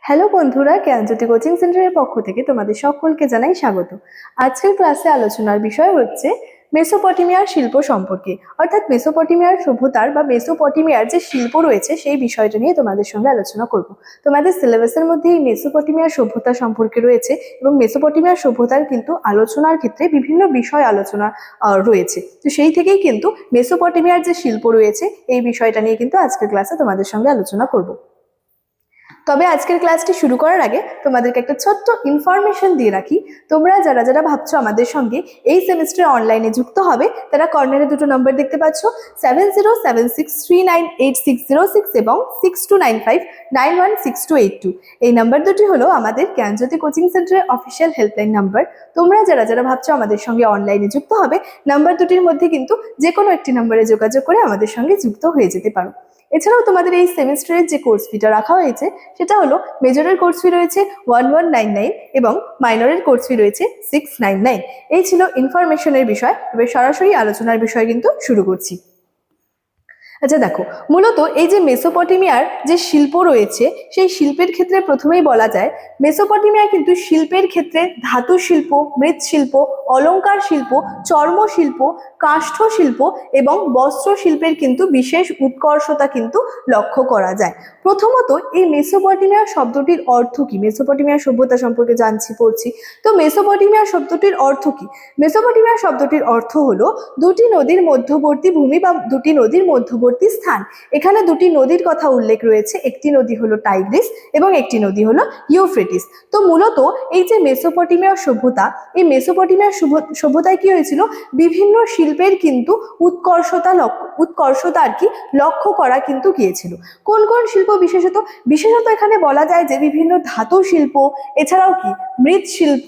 Hello বন্ধুরা, জ্ঞানজ্যোতি coaching সেন্টারের পক্ষ থেকে তোমাদের সকলকে জানাই স্বাগত। আজকের ক্লাসে আলোচনার বিষয় হচ্ছে মেসোপটেমিয়ার শিল্প সম্পর্কে, অর্থাৎ মেসোপটেমিয়ার সভ্যতার বা মেসোপটেমিয়ার যে শিল্প রয়েছে সেই বিষয়টা নিয়ে তোমাদের সঙ্গে আলোচনা করব। তোমাদের সিলেবাসের মধ্যে এই মেসোপটেমিয়ার সভ্যতা সম্পর্কে রয়েছে এবং মেসোপটেমিয়ার সভ্যতার কিন্তু আলোচনার ক্ষেত্রে বিভিন্ন বিষয় আলোচনা রয়েছে। তো সেই থেকেই কিন্তু মেসোপটেমিয়ার যে শিল্প রয়েছে এই বিষয়টা নিয়ে কিন্তু আজকের ক্লাসে তোমাদের সঙ্গে আলোচনা করব। তবে আজকের ক্লাসটি শুরু করার আগে তোমাদেরকে একটা ছোট্ট ইনফরমেশন দিয়ে রাখি। তোমরা যারা যারা ভাবছো আমাদের সঙ্গে এই সেমিস্টারে অনলাইনে যুক্ত হবে, তারা কর্নারে দুটো নম্বর দেখতে পাচ্ছ, 7076398606 এবং 6295916282। এই নাম্বার দুটি হলো আমাদের জ্ঞানজ্যোতি কোচিং সেন্টারের অফিসিয়াল হেল্পলাইন নাম্বার। তোমরা যারা যারা ভাবছো আমাদের সঙ্গে অনলাইনে যুক্ত হবে, নাম্বার দুটির মধ্যে কিন্তু যে কোনো একটি নাম্বারে যোগাযোগ করে আমাদের সঙ্গে যুক্ত হয়ে যেতে পারো। এছাড়াও তোমাদের এই সেমিস্টারের যে কোর্স ফিটা রাখা হয়েছে সেটা হলো মেজরের কোর্স ফি রয়েছে 1199 এবং মাইনরের কোর্স ফি রয়েছে 699। এই ছিল ইনফরমেশনের বিষয়। এবার সরাসরি আলোচনার বিষয় কিন্তু শুরু করছি। আচ্ছা দেখো, মূলত এই যে মেসোপটেমিয়ার যে শিল্প রয়েছে সেই শিল্পের ক্ষেত্রে প্রথমেই বলা যায় মেসোপটেমিয়া কিন্তু শিল্পের ক্ষেত্রে ধাতু শিল্প, মৃৎশিল্প, অলংকার শিল্প, চর্ম শিল্প, কাষ্ঠ শিল্প এবং বস্ত্র শিল্পের কিন্তু বিশেষ উৎকর্ষতা কিন্তু লক্ষ্য করা যায়। প্রথমত এই মেসোপটেমিয়া শব্দটির অর্থ কি? মেসোপটেমিয়া সভ্যতা সম্পর্কে পড়ছি। তো মেসোপটেমিয়া শব্দটির অর্থ কি? মেসোপটেমিয়া শব্দটির অর্থ হলো দুটি নদীর মধ্যবর্তী ভূমি বা দুটি নদীর মধ্যবর্তী স্থান। এখানে দুটি নদীর কথা উল্লেখ রয়েছে, একটি নদী হলো টাইগ্রিস এবং একটি নদী হলো ইউফ্রেটিস। তো মূলত এই যে মেসোপটেমিয়া সভ্যতা, এই মেসোপটেমিয়া সভ্যতায় কি হয়েছিল, বিভিন্ন শিল্পের কিন্তু উৎকর্ষতা আর কি লক্ষ্য করা কিন্তু গিয়েছিল। কোন কোন শিল্প বিশেষত এখানে বলা যায় যে বিভিন্ন ধাতু শিল্প, এছাড়াও কি মৃৎশিল্প,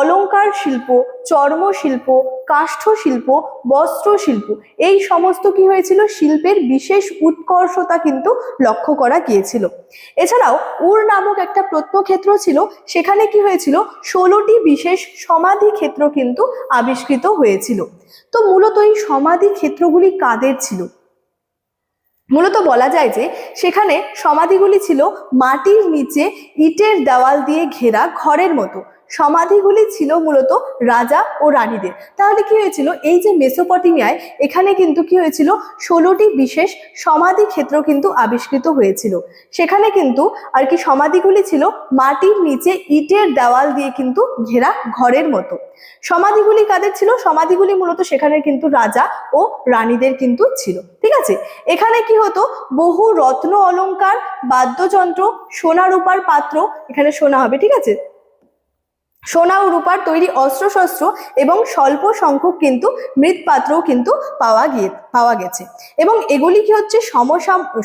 অলংকার শিল্প, চর্ম শিল্প, কাষ্ঠ শিল্প, বস্ত্র শিল্প, এই সমস্ত কি হয়েছিল শিল্পের বিশেষ উৎকর্ষতা কিন্তু লক্ষ্য করা গিয়েছিল। এছাড়াও উর নামক একটা প্রত্নক্ষেত্র ছিল, সেখানে কি হয়েছিল 16টি বিশেষ সমাধি ক্ষেত্র কিন্তু আবিষ্কৃত হয়েছিল। তো মূলত এই সমাধি ক্ষেত্রগুলি কাদের ছিল? মূলত বলা যায় যে সেখানে সমাধিগুলি ছিল মাটির নিচে ইটের দেওয়াল দিয়ে ঘেরা ঘরের মতো। সমাধিগুলি ছিল মূলত রাজা ও রানীদের। তাহলে কি হয়েছিল, এই যে মেসোপটেমিয়ায় এখানে কিন্তু কি হয়েছিল 16টি বিশেষ সমাধি ক্ষেত্র কিন্তু আবিষ্কৃত হয়েছিল। সেখানে কিন্তু আর কি সমাধিগুলি ছিল মাটির নিচে ইটের দেওয়াল দিয়ে কিন্তু ঘেরা ঘরের মতো। সমাধিগুলি কাদের ছিল? সমাধিগুলি মূলত সেখানে কিন্তু রাজা ও রানীদের কিন্তু ছিল। ঠিক আছে, এখানে কি হতো, বহু রত্ন অলংকার, বাদ্যযন্ত্র, সোনা রূপার পাত্র, এখানে সোনা হবে, ঠিক আছে, সোনা ও রূপার তৈরি অস্ত্রশস্ত্র এবং স্বল্প সংখ্যক কিন্তু মৃৎপাত্রও কিন্তু পাওয়া গেছে। এবং এগুলি কি হচ্ছে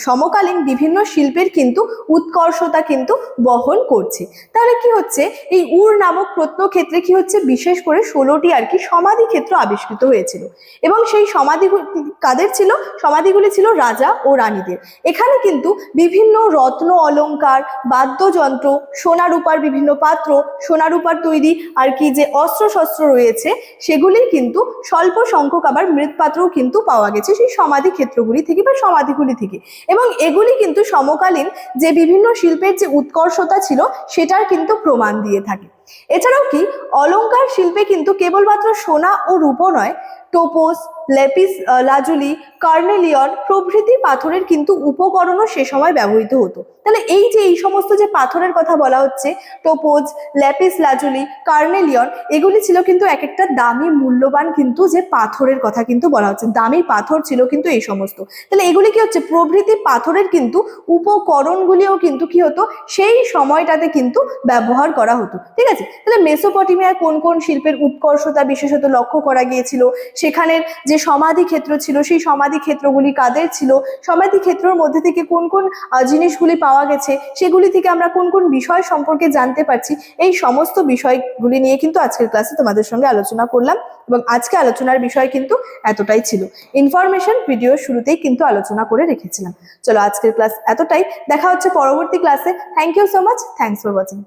সমকালীন বিভিন্ন শিল্পের কিন্তু উৎকর্ষতা কিন্তু বহন করছে। তাহলে কি হচ্ছে, এই উর নামক প্রত্নক্ষেত্রে কি হচ্ছে বিশেষ করে 16টি আর কি সমাধি ক্ষেত্র আবিষ্কৃত হয়েছিল। এবং সেই সমাধিগুলি কাদের ছিল? সমাধিগুলি ছিল রাজা ও রানীদের। এখানে কিন্তু বিভিন্ন রত্ন অলংকার, বাদ্যযন্ত্র, সোনা রূপার বিভিন্ন পাত্র, সোনা রূপার তৈরি আর কি যে অস্ত্রশস্ত্র রয়েছে সেগুলি কিন্তু স্বল্প সংখ্যক আবার মৃৎপাত্রও কিন্তু পাওয়া গেছে সেই সমাধি ক্ষেত্রগুলি থেকে বা সমাধিগুলি থেকে। এবং এগুলি কিন্তু সমকালীন যে বিভিন্ন শিল্পের যে উৎকর্ষতা ছিল সেটার কিন্তু প্রমাণ দিয়ে থাকে। এছাড়াও কি অলংকার শিল্পে কিন্তু কেবলমাত্র সোনা ও রূপো নয়, টোপোস, লেপিস লাজুলি, কার্নেলিয়ন প্রভৃতি পাথরের কিন্তু উপকরণও সে সময় ব্যবহৃত হতো। তাহলে এই যে এই সমস্ত যে পাথরের কথা বলা হচ্ছে, টোপোজ, ল্যাপিস লাজুলি, কার্নেলিয়ন, এগুলি ছিল কিন্তু এক একটা দামি মূল্যবান কিন্তু যে পাথরের কথা কিন্তু বলা হচ্ছে, দামি পাথর ছিল কিন্তু এই সমস্ত। তাহলে এগুলি কি হচ্ছে প্রভৃতি পাথরের কিন্তু উপকরণগুলিও কিন্তু কি হতো সেই সময়টাতে কিন্তু ব্যবহার করা হতো। ঠিক আছে, তাহলে মেসোপটেমিয়ায় কোন কোন শিল্পের উৎকর্ষতা বিশেষত লক্ষ্য করা গিয়েছিল, সেখানের যে সমাধি ক্ষেত্র ছিল সেই সমাধি ক্ষেত্রগুলি কাদের ছিল, সমাধি ক্ষেত্রের মধ্যে থেকে কোন কোন জিনিসগুলি পাওয়া গেছে, সেগুলি থেকে আমরা কোন কোন বিষয় সম্পর্কে জানতে পারছি, এই সমস্ত বিষয়গুলি নিয়ে কিন্তু আজকের ক্লাসে তোমাদের সঙ্গে আলোচনা করলাম। এবং আজকে আলোচনার বিষয় কিন্তু এতটাই ছিল। ইনফরমেশন ভিডিও শুরুতেই কিন্তু আলোচনা করে রেখেছিলাম। চলো আজকের ক্লাস এতটাই, দেখা হচ্ছে পরবর্তী ক্লাসে। Thank you so much, thanks for watching.